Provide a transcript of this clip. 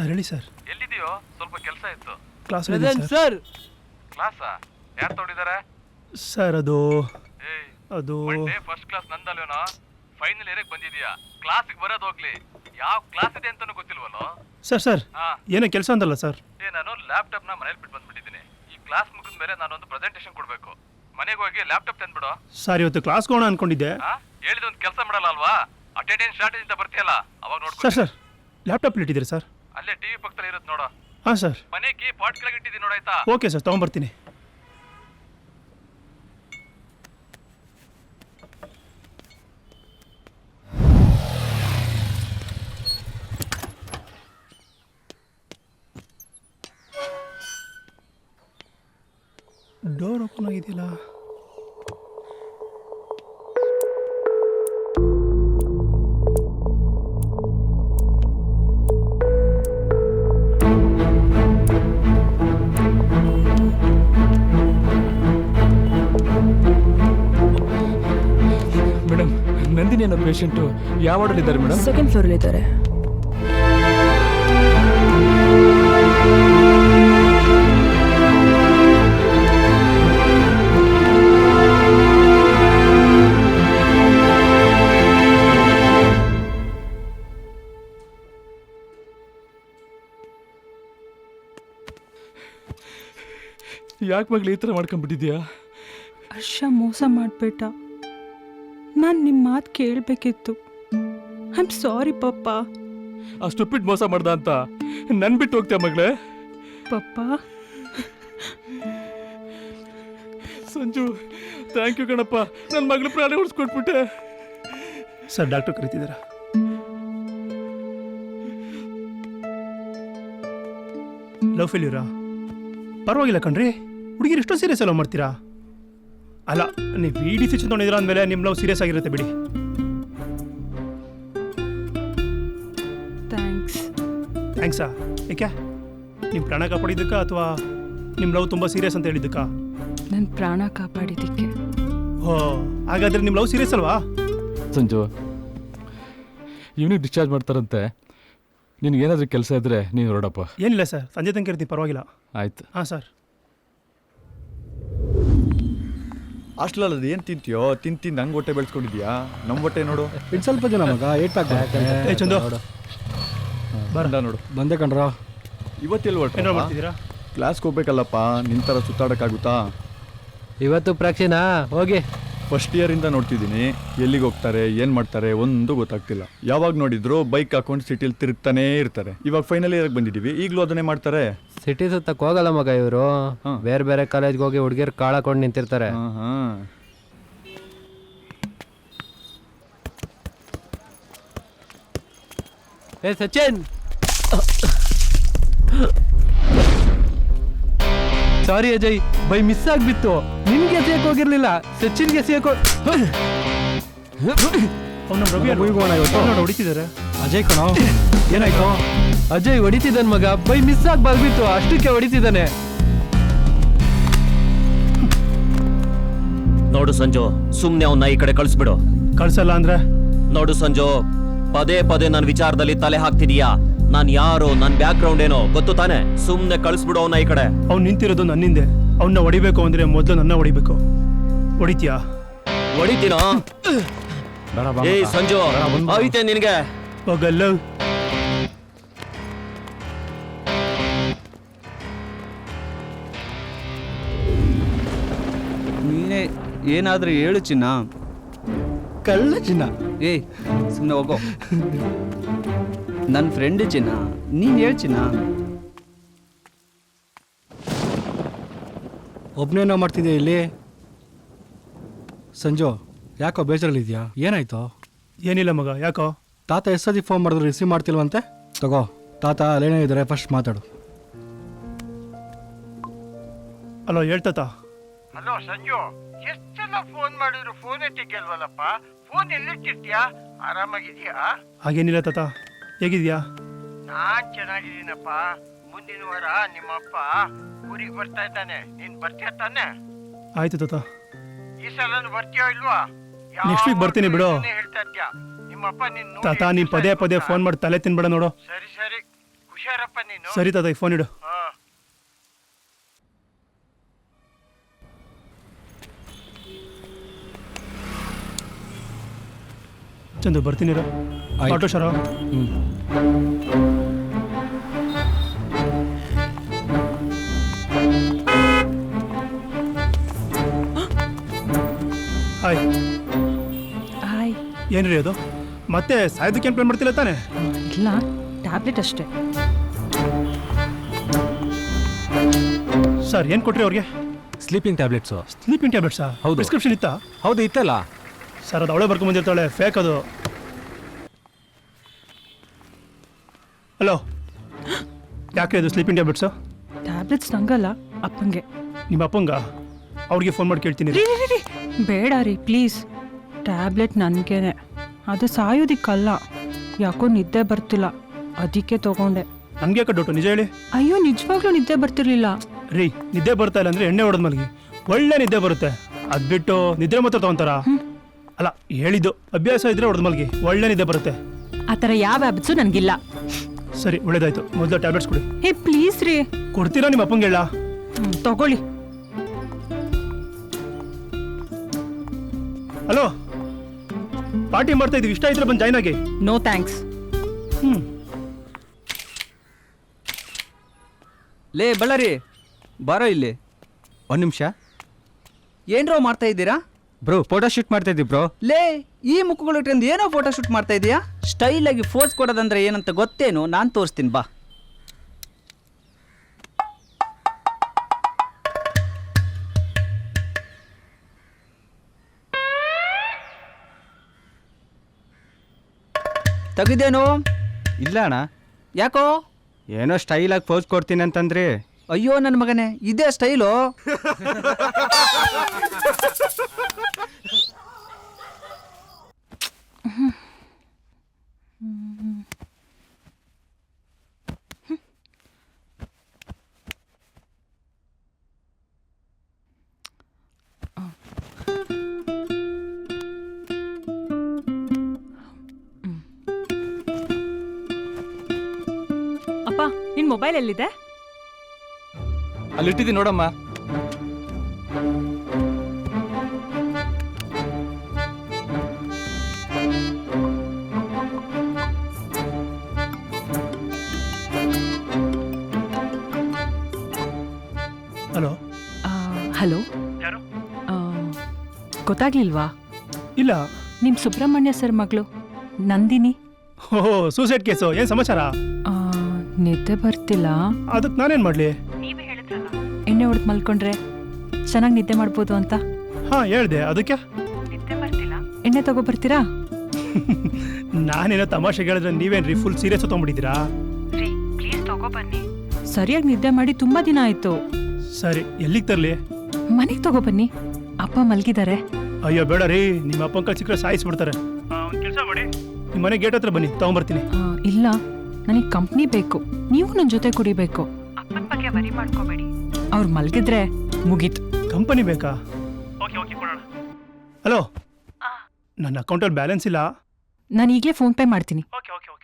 Sir ಹೇಳಿ sir. ಎಲ್ಲಿದೆಯೋ? ಸ್ವಲ್ಪ ಕೆಲಸ ಇತ್ತು. Class sir. ಕ್ಲಾಸಾ? ಯಾರು ತಗೊಂಡಿದ್ದಾರೆ ಸರ್? ಅದು ಫಸ್ಟ್ ಕ್ಲಾಸ್ ನಂದಲ್ವೇನೋ. ಫೈನಲ್ ಇಯರ್ಗೆ ಬಂದಿದ್ಯಾ? ಕ್ಲಾಸಿಗೆ ಬರೋದು ಹೋಗ್ಲಿ, ಯಾವ ಕ್ಲಾಸ್ ಇದೆ ಅಂತಾನೂ ಗೊತ್ತಿಲ್ವಲ್ಲೋ. ಸರ್ ಏನೋ ಕೆಲಸ ಅಂದಲ್ಲ ಸರ್? ನಾನು ಲ್ಯಾಪ್ಟಾಪ್ನ ಮನೇಲಿ ಬಿಟ್ಟು ಬಂದ್ಬಿಟ್ಟಿದ್ದೀನಿ. ಈ ಕ್ಲಾಸ್ ಮುಗಿದ ಮೇಲೆ ನಾನೊಂದು ಪ್ರೆಸೆಂಟೇಷನ್ ಕೊಡಬೇಕು. ಮನೆಗೆ ಹೋಗಿ ಲ್ಯಾಪ್ಟಾಪ್ ತಂದ್ಬಿಡು. ಸರ್ ಇವತ್ತು ಕ್ಲಾಸ್ಗೆ ಹೋಗೋಣ ಅನ್ಕೊಂಡಿದ್ದೆ. ಹೇಳಿದ ಒಂದು ಕೆಲಸ ಮಾಡಲ್ಲ ಅಲ್ವಾ? ಅಟೆಂಡೆನ್ಸ್ ಶಾರ್ಟೇಜ್ ಅಂತ ಬರ್ತೀಯಲ್ಲ, ಅವಾಗ ನೋಡ್ಕೊ. ಸರ್ ಲ್ಯಾಪ್ಟಾಪ್ ಇಟ್ಟಿದ್ದೀರಿ ಸರ್? ಅಲ್ಲೇ ಟಿವಿ ಪಕ್ಕದಲ್ಲಿ ಇರುತ್ತೆ ನೋಡು. ಹಾಂ ಸರ್. ಮನೆಗೆ ಪಾಟ್ ಕೆಳಗೆ ಇಟ್ಟಿದ್ದೀನಿ ನೋಡಾಯ್ತಾ? ಓಕೆ ಸರ್, ತೊಗೊಂಬರ್ತೀನಿ. ಡೋರ್ ಓಪನ್ ಆಗಿದೆಯಲ್ಲ. ಮೇಡಮ್, ನಂದಿನಿ ಅನ್ನೋ ಪೇಷಂಟು ಯಾವ ವಾರ್ಡಲ್ಲಿ ಇದ್ದಾರೆ ಮೇಡಮ್? ಸೆಕೆಂಡ್ ಫ್ಲೋರಲ್ಲಿ ಇದ್ದಾರೆ. ಯಾಕೆ ಮಗಳು ಈ ಥರ ಮಾಡ್ಕೊಂಡ್ಬಿಟ್ಟಿದ್ಯಾ? ಹರ್ಷ ಮೋಸ ಮಾಡಿಬಿಟ್ಟ. ನಾನು ನಿಮ್ಮ ಮಾತು ಕೇಳಬೇಕಿತ್ತು. ಐ ಆಮ್ ಸಾರಿ ಪಪ್ಪ. ಅಷ್ಟೊಪ್ಪಿಟ್ಟು ಮೋಸ ಮಾಡ್ದ ಅಂತ ನನ್ ಬಿಟ್ಟು ಹೋಗ್ತೀಯ ಮಗಳೇ? ಪಪ್ಪ. ಸಂಜು, ಥ್ಯಾಂಕ್ ಯು ಕಣಪ್ಪ, ನನ್ನ ಮಗಳು ಪ್ರಾಣ ಉಳಿಸ್ಕೊಟ್ಬಿಟ್ಟೆ. ಸರ್ ಡಾಕ್ಟರ್ ಕರೀತಿದ್ದೀರಾ? ಲವ್ ಫೇಲ್ಯೂರಾ? ಪರವಾಗಿಲ್ಲ ಕಣ್ರಿ, ಹುಡುಗಿರು ಎಷ್ಟೋ ಸೀರಿಯಸ್ ಲವ್ ಮಾಡ್ತೀರಾ? ಅಲ್ಲ, ನೀವು ಈ ಡಿಸಿಷನ್ ತೊಗೊಂಡಿದ್ರ ಅಂದಮೇಲೆ ನಿಮ್ಮ ಲವ್ ಸೀರಿಯಸ್ ಆಗಿರುತ್ತೆ ಬಿಡಿ. ಥ್ಯಾಂಕ್ಸಾ? ಏಕೆ? ನಿಮ್ಮ ಪ್ರಾಣ ಕಾಪಾಡಿದ್ದಕ್ಕ ಅಥವಾ ನಿಮ್ಮ ಲವ್ ತುಂಬ ಸೀರಿಯಸ್ ಅಂತ ಹೇಳಿದ್ದಕ್ಕ? ನನ್ನ ಪ್ರಾಣ ಕಾಪಾಡಿದ್ದಕ್ಕೆ. ಓ, ಹಾಗಾದ್ರೆ ನಿಮ್ಮ ಲವ್ ಸೀರಿಯಸ್ ಅಲ್ವಾ? ಸಂಜು, ಇವನಿಗೆ ಡಿಸ್ಚಾರ್ಜ್ ಮಾಡ್ತಾರಂತೆ. ನಿನಗೇನಾದ್ರೂ ಕೆಲಸ ಇದ್ರೆ ನೀನು ಹೊರಡಪ್ಪ. ಏನಿಲ್ಲ ಸರ್, ಸಂಜೆ ತನಕ ಇರ್ತೀನಿ, ಪರವಾಗಿಲ್ಲ. ಆಯ್ತು. ಹಾಂ ಸರ್. ಹಾಸ್ಟೆಲಲ್ಲಿ ಅದು ಏನು ತಿಂತೀಯೋ ತಿಂದು ಹಂಗೆ ಹೊಟ್ಟೆ ಬೆಳೆಸ್ಕೊಂಡಿದ್ಯಾ? ನಮ್ಮ ಹೊಟ್ಟೆ ನೋಡು. ಇನ್ನು ಸ್ವಲ್ಪ ಜನ ಮಗ ಏಟ್ ಪ್ಯಾಕ್ ಚಂದು ಬಂದ ನೋಡು. ಬಂದೆ ಕಣ್ರ. ಇವತ್ತೆಲ್ಲಿ ಹೊಟ್ಟೆ ಏನೋ ಮಾಡ್ತಿದ್ದೀರಾ? ಕ್ಲಾಸ್ಗೆ ಹೋಗ್ಬೇಕಲ್ಲಪ್ಪ, ನಿನ್ನ ಥರ ಸುತ್ತಾಡೋಕ್ಕಾಗುತ್ತಾ? ಇವತ್ತು ಪ್ರಾಕ್ಷಿನಾ ಹೋಗಿ ಫಸ್ಟ್ ಇಯರಿಂದ ನೋಡ್ತಿದ್ದೀನಿ. ಎಲ್ಲಿಗೆ ಹೋಗ್ತಾರೆ, ಏನು ಮಾಡ್ತಾರೆ ಒಂದು ಗೊತ್ತಾಗ್ತಿಲ್ಲ. ಯಾವಾಗ ನೋಡಿದ್ರು ಬೈಕ್ ಹಾಕೊಂಡು ಸಿಟಿಲಿ ತಿರುಗ್ತಾನೇ ಇರ್ತಾರೆ. ಇವಾಗ ಫೈನಲ್ ಇಯರ್ಗೆ ಬಂದಿದ್ದೀವಿ, ಈಗಲೂ ಅದನ್ನೇ ಮಾಡ್ತಾರೆ. ಸಿಟಿ ಸುತ್ತಕ್ಕೆ ಹೋಗಲ್ಲ ಮಗ ಇವರು. ಬೇರೆ ಬೇರೆ ಕಾಲೇಜ್ಗೆ ಹೋಗಿ ಹುಡುಗಿರು ಕಾಳಕೊಂಡು ನಿಂತಿರ್ತಾರೆ. ಏ ಸಚಿನ್, ಸಾರಿ ಅಜಯ್, ಬೈ ಮಿಸ್ ಆಗ್ಬಿತ್ತು. ನಿನ್ಗೆ ಎಸೆಯಕ್ಕೆ ಹೋಗಿರ್ಲಿಲ್ಲ, ಸಚಿನ್ಗೆ ಎಸೆಯಕ್ಕೆ. ಹೊಡಿತಿದ್ದಾರೆ. ಅಜಯ್ ಕಣೋ, ಏನಾಯ್ತು? ಅಜಯ್ ಹೊಡಿತಿದ್ದಾನೆ ಮಗ, ಬೈ ಮಿಸ್ ಆಗಿ ಬರ್ಬಿತ್ತು, ಅಷ್ಟಕ್ಕೆ ಹೊಡಿತಿದ್ದಾನೆ. ನೋಡು ಸಂಜು, ಸುಮ್ನೆ ಅವನ್ನ ಈ ಕಡೆ ಕಳಿಸ್ಬಿಡು. ಕಳ್ಸಲ್ಲ ಅಂದ್ರೆ? ನೋಡು ಸಂಜು, ಪದೇ ಪದೇ ನನ್ನ ವಿಚಾರದಲ್ಲಿ ತಲೆ ಹಾಕ್ತಿದೀಯಾ. ನಾನ್ ಯಾರು, ನನ್ನ ಬ್ಯಾಕ್ ಗ್ರೌಂಡ್ ಏನೋ ಗೊತ್ತು ತಾನೆ. ಸುಮ್ನೆ ಕಳಿಸ್ಬಿಡು ಅವನ್ನ ಈ ಕಡೆ. ಅವ್ನು ನಿಂತಿರೋದು ನನ್ನಿಂದೆ. ಅವನ್ನ ಹೊಡಿಬೇಕು ಅಂದ್ರೆ ಮೊದಲು ನನ್ನ ಹೊಡಿಬೇಕು. ಹೊಡಿತೀಯಾ? ಹೊಡಿತೀನೋ? ಏಯ್ ಸಂಜು, ಐತೆ ನಿನಗೆ. ಹೋಗಲ್ಲ. ನೀನೇ ಏನಾದ್ರೂ ಹೇಳು ಚಿನ್ನ. ಕಳ್ಳ ಚಿನ್ನ. ಏಯ್ ಸುಮ್ಮನೆ ಹೋಗೋ. ನನ್ನ ಫ್ರೆಂಡ್ ಚಿನ್ನ, ನೀನು ಹೇಳು ಚಿನ್ನ. ಒಬ್ಬನೇನೋ ಮಾಡ್ತಿದ್ಯಾ ಇಲ್ಲಿ? ಸಂಜು, ಯಾಕೋ ಬೇಜಾರಲ್ಲಿದ್ಯಾ? ಏನಾಯ್ತು? ಏನಿಲ್ಲ ಮಗ, ಯಾಕೋ? ತಾತ ಎಷ್ಟೊತ್ತಿಗೆ ಫೋನ್ ಮಾಡಿದ್ರು ರಿಸೀವ್ ಮಾಡ್ತಿಲ್ವಂತೆ? ತಗೋ, ತಾತ ಅಲ್ಲೇನೇ ಇದ್ದಾರೆ, ಫಸ್ಟ್ ಮಾತಾಡು. ಹಲೋ, ಹೇಳ್ತಾತ? ಹಲೋ ಸಂಜು, ಎಷ್ಟೆಲ್ಲ ಫೋನ್ ಮಾಡಿದ್ರು ಫೋನ್ ಎತ್ತಿಗೆಲ್ವಲ್ಲಪ್ಪ. ಫೋನ್ ಎಲ್ಲಿಟ್ಟಿರ್ತೀಯಾ? ಆರಾಮಾಗಿದ್ಯಾ? ಹಾಗೇನಿಲ್ಲ ತಾತ, ಹೇಗಿದ್ಯಾ? ನಾನ್ ಚೆನ್ನಾಗಿದ್ದೀನಪ್ಪ. ಮುಂದಿನ ವಾರ ನಿಮ್ಮಪ್ಪ ಊರಿಗೆ ಬರ್ತಾ ಇದ್ದಾನೆ, ನೀನ್ ಬರ್ತೀಯ ತಾನೆ? ಆಯ್ತು ತಾತ. ಈ ಸಲ ಬರ್ತೀಯೋ ಇಲ್ವಾ? ನೆಕ್ಸ್ಟ್ ವೀಕ್ ಬರ್ತೀನಿ ಬಿಡು. ಹೇಳ್ತಾ ಇದ್ಯಾ ನಿಮ್ಮಪ್ಪ ನಿನ್ ತಾತ, ನೀನ್ ಪದೇ ಪದೇ ಫೋನ್ ಮಾಡಿ ತಲೆ ತಿನ್ಬೇಡ ನೋಡು. ಸರಿ ಸರಿ, ಹುಷಾರಪ್ಪ ನೀನು. ಸರಿ ತಾತ ಫೋನ್ ಇಡು. ಹಾ. ಚಂದು ಬರ್ತೀನಿರ. ಆಟೋ ಶರ. ಹಾಯ್. ಹಾಯ್. ಏನ್ರಿ ಅದು ಮತ್ತೆ ಸಾಯೋದಕ್ಕೆ ಏನು ಪ್ಲಾನ್ ಮಾಡ್ತಿಲ್ಲ ತಾನೆ? ಇಲ್ಲ, ಟ್ಯಾಬ್ಲೆಟ್ ಅಷ್ಟೇ. ಸರ್ ಏನು ಕೊಟ್ರಿ ಅವ್ರಿಗೆ? Sleeping tablets. ಸ್ಲೀಪಿಂಗ್ ಟ್ಯಾಬ್ಲೆಟ್ಸಾ? ಹೌದು. ಪ್ರಿಸ್ಕ್ರಿಪ್ಷನ್ ಇತ್ತಾ? ಹೌದು, ಇತ್ತಲ್ಲ. ಸರ್ ಅದು ಅವಳೇ ಬರ್ಕೊಂಬಂದಿರ್ತಾಳೆ, ಫೇಕ್ ಅದು. ಹಲೋ, ಯಾಕೆ ಇದು ಸ್ಲೀಪಿಂಗ್ ಟ್ಯಾಬ್ಲೆಟ್ಸು? ಟ್ಯಾಬ್ಲೆಟ್ಸ್ ನಂಗಲ್ಲ, ಅಪ್ಪಂಗೆ. ನಿಮ್ಮ ಅಪ್ಪಂಗ? ಅವ್ರಿಗೆ ಫೋನ್ ಮಾಡಿ ಕೇಳ್ತೀನಿ. ರೀ ರೀ ರೀ ಬೇಡ ರೀ ಪ್ಲೀಸ್. ಟ್ಯಾಬ್ಲೆಟ್ ನನಗೇನೆ, ಅದು ಸಾಯೋದಿಕ್ಕಲ್ಲ. ಯಾಕೋ ನಿದ್ದೆ ಬರ್ತಿಲ್ಲ, ಅದಕ್ಕೆ ತಗೊಂಡೆ. ನನಗೆ ಯಾಕೆ ಡೌಟು, ನಿಜ ಹೇಳಿ. ಅಯ್ಯೋ ನಿಜವಾಗ್ಲೂ ನಿದ್ದೆ ಬರ್ತಿರ್ಲಿಲ್ಲ. ರೀ, ನಿದ್ದೆ ಬರ್ತಾ ಇಲ್ಲ ಅಂದರೆ ಎಣ್ಣೆ ಹೊಡೆದ್ ಮಲಗಿ, ಒಳ್ಳೆ ನಿದ್ದೆ ಬರುತ್ತೆ. ಅದು ಬಿಟ್ಟು ನಿದ್ರೆ ಮಾತ್ರ ತಗೊಂತಾರ? ಅಲ್ಲ, ಹೇಳಿದ್ದು ಅಭ್ಯಾಸ ಇದ್ರೆ ಹೊಡೆದ್ ಮಲಗಿ, ಒಳ್ಳೆ ನಿದ್ದೆ ಬರುತ್ತೆ. ಆ ಥರ ಯಾವ ಹ್ಯಾಬಿಟ್ಸು ನನಗಿಲ್ಲ. ಸರಿ, ಒಳ್ಳೇದಾಯ್ತು. ಮೊದಲು ಟ್ಯಾಬ್ಲೆಟ್ಸ್ ಕೊಡಿ. ಹೇ ಪ್ಲೀಸ್ ರೀ. ಕೊಡ್ತೀರಾ ನಿಮ್ಮ ಅಪ್ಪಂಗೆ? ಹೇಳ. ತಗೊಳ್ಳಿ. ಹಲೋ, ಪಾರ್ಟಿ ಮಾಡ್ತಾ ಇದೀವಿ, ಇಷ್ಟ ಆಯ್ತು ಬಂದು ಜಾಯ್ನ್ ಆಗಿ. No thanks. ಲೇ ಬಳ್ಳಾರಿ, ಬಾರೋ ಇಲ್ಲಿ. ಒಂದು ನಿಮಿಷ ಏನ್ರೋ ಮಾಡ್ತಾ ಇದ್ದೀರಾ? ಬ್ರೋ, ಫೋಟೋ ಶೂಟ್ ಮಾಡ್ತಾ ಇದ್ದೀವಿ ಬ್ರೋ. ಲೇ, ಈ ಮುಖಗಳು ಇಟ್ಕೊಂಡು ಏನೋ ಫೋಟೋ ಶೂಟ್ ಮಾಡ್ತಾ ಇದೀಯಾ? ಸ್ಟೈಲಾಗಿ ಫೋಸ್ ಕೊಡೋದಂದ್ರೆ ಏನಂತ ಗೊತ್ತೇನು? ನಾನು ತೋರಿಸ್ತೀನಿ ಬಾ. ತೆಗಿದೇನು? ಇಲ್ಲ ಅಣ್ಣ, ಯಾಕೋ? ಏನೋ ಸ್ಟೈಲಾಗಿ ಪೋಸ್ ಕೊಡ್ತೀನಿ ಅಂತಂದ್ರಿ. ಅಯ್ಯೋ ನನ್ನ ಮಗನೇ, ಇದೇ ಸ್ಟೈಲು. ಅಪ್ಪ, ನಿನ್ ಮೊಬೈಲ್ ಎಲ್ಲಿದೆ? ಅಲ್ಲಿಟ್ಟಿದ್ದೀನಿ ನೋಡಮ್ಮ. ಹಲೋ. ಹಲೋ, ಗೊತ್ತಾಗ್ಲಿಲ್ವಾ? ಇಲ್ಲ. ನಿಮ್ ಸುಬ್ರಹ್ಮಣ್ಯ ಸರ್ ಮಗಳು ನಂದಿನಿ. ಓಹೋ, ಸೂಸೈಡ್ ಕೇಸು. ಏನು ಸಮಾಚಾರ? ನಿದ್ದೆ ಬರ್ತಿಲ್ಲ. ಅದಕ್ಕೆ ನಾನೇನು ಮಾಡಲಿ? ನೀವೇ ಹೇಳಿದ್ರಲ್ಲ ಎಣ್ಣೆ ಹೊಡೆದು ಮಲ್ಕೊಂಡ್ರೆ ಚೆನ್ನಾಗಿ ನಿದ್ದೆ ಮಾಡ್ಬೋದು ಅಂತ. ಹಾಂ, ಹೇಳ್ದೆ. ಅದಕ್ಕೆ ನಿದ್ದೆ ಬರ್ತಿಲ್ಲ, ಎಣ್ಣೆ ತಗೋಬರ್ತೀರಾ? ನಾನೇನೋ ತಮಾಷೆಗೆ ಹೇಳಿದ್ರೆ ನೀವೇನ್ರಿ ಫುಲ್ ಸೀರಿಯಸ್ ತೊಗೊಂಡ್ಬಿಟ್ಟಿದ್ದೀರಾ? ಪ್ಲೀಸ್ ತಗೋಬನ್ನಿ. ಸರಿಯಾಗಿ ನಿದ್ದೆ ಮಾಡಿ ತುಂಬಾ ದಿನ ಆಯ್ತು. ಸರಿ, ಎಲ್ಲಿಗೆ ತರಲಿ? ಮನೆಗೆ ತಗೋಬನ್ನಿ, ಅಪ್ಪ ಮಲ್ಗಿದ್ದಾರೆ. ಅಯ್ಯೋ ಬೇಡ ರೀ, ನಿಮ್ಮ ಅಪ್ಪನ ಕೈ ಸಿಕ್ಕರೆ ಸಾಯಿಸ್ಬಿಡ್ತಾರೆ. ಕೆಲಸ ಮಾಡಿ, ನಿಮ್ಮ ಮನೆ ಗೇಟ್ ಹತ್ರ ಬನ್ನಿ, ತಗೊಂಬರ್ತೀನಿ. ಇಲ್ಲ, ನನಗೆ ಕಂಪ್ನಿ ಬೇಕು, ನೀವು ನನ್ನ ಜೊತೆ ಕುಡಿಬೇಕು. ಅಪ್ಪನ ಬಗ್ಗೆ ವರಿ ಮಾಡ್ಕೋಬೇಡಿ, ಅವ್ರು ಮಲ್ಗಿದ್ರೆ ಮುಗೀತು. ಕಂಪನಿ ಬೇಕಾ? ಓಕೆ ಓಕೆ, ಕೊಡೋಣ. ಹಲೋ, ನನ್ನ ಅಕೌಂಟಲ್ಲಿ ಬ್ಯಾಲೆನ್ಸ್ ಇಲ್ಲ. ನಾನು ಈಗಲೇ ಫೋನ್ ಪೇ ಮಾಡ್ತೀನಿ. Okay okay okay.